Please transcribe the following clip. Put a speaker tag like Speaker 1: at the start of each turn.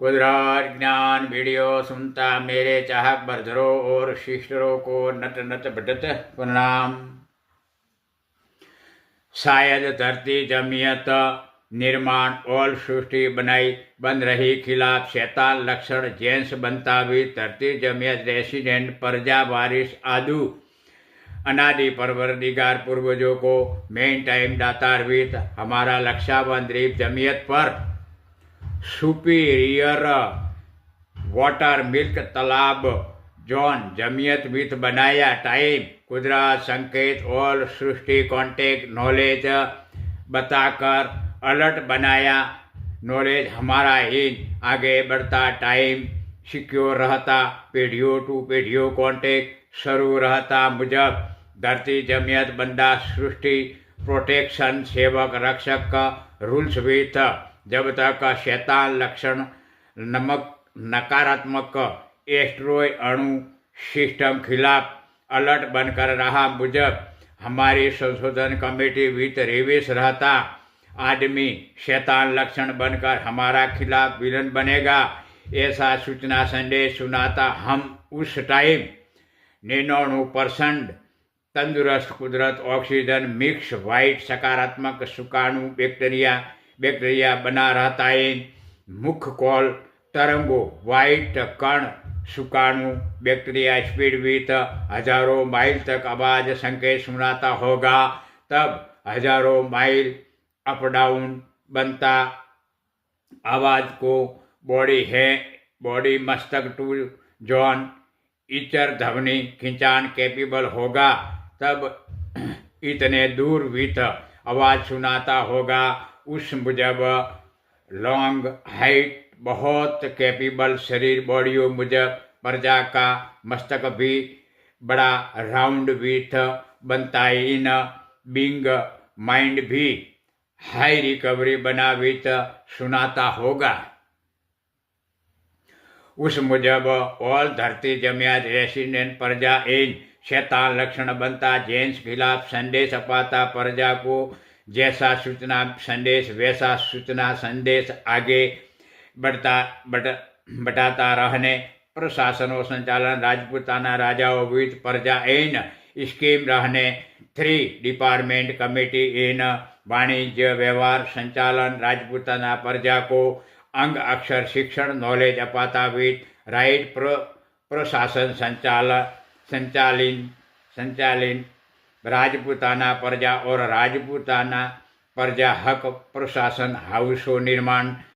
Speaker 1: कुदरत ज्ञान वीडियो सुनता मेरे चाहक बरधरों और शिष्टरों को नत नत बदत प्रणाम। शायद धरती जमियत निर्माण और सृष्टि बनाई बन रही खिलाफ शैतान लक्षण जेंस बनता भी धरती जमियत रेसिडेंट प्रजा वारिस आदू अनादि परवरदिगार पूर्वजों को मेन टाइम दातार वित हमारा लक्षावन द्वीप जमियत पर सुपीरियर वाटर मिल्क तालाब जोन जमियत विथ बनाया टाइम कुदरत संकेत और सृष्टि कॉन्टेक्ट नॉलेज बताकर अलर्ट बनाया। नॉलेज हमारा ही आगे बढ़ता टाइम सिक्योर रहता पीढ़ियों टू पीढ़ियों कॉन्टेक्ट शुरू रहता मुजब धरती जमियत बंदा सृष्टि प्रोटेक्शन सेवक रक्षक का रूल्स भी था। जब तक शैतान लक्षण नमक नकारात्मक एस्ट्रॉय अणु सिस्टम खिलाफ अलर्ट बनकर रहा मुजब हमारी संशोधन कमेटी विथ रिविस रहता आदमी शैतान लक्षण बनकर हमारा खिलाफ विलन बनेगा ऐसा सूचना संदेश सुनाता हम उस टाइम 99% तंदुरुस्त कुदरत ऑक्सीजन मिक्स वाइट सकारात्मक सुकाणु बैक्टीरिया बना रहता है। मुख्य कॉल तरंगों वाइट कण सुकाणु बैक्टीरिया स्पीड विथ हजारों माइल तक आवाज संकेत सुनाता होगा तब हजारों माइल अप डाउन बनता आवाज को बॉडी मस्तक टू जॉन इचर ध्वनि खिंचान कैपेबल होगा तब इतने दूर विथ आवाज सुनाता होगा उस मुजब लॉन्ग हाइट बहुत कैपेबल शरीर बॉडियों मुजब प्रजा का मस्तक भी बड़ा राउंड विथ बनता इन बिंग माइंड भी हाई रिकवरी बना विथ सुनाता होगा उस मुजब ऑल धरती जमियत रेसिडेंट प्रजा इन शैतान लक्षण बनता जेंस खिलाफ संदेश अपाता प्रजा को जैसा सूचना संदेश वैसा सूचना संदेश आगे बढ़ाता रहने प्रशासन और संचालन राजपूताना राजाओं विद प्रजा इन स्कीम रहने 3 डिपार्टमेंट कमेटी इन वाणिज्य व्यवहार संचालन राजपूताना प्रजा को अंग अक्षर शिक्षण नॉलेज अपाता विद राइट प्रशासन संचालिन राजपूताना प्रजा और राजपूताना प्रजा हक प्रशासन हाउसों निर्माण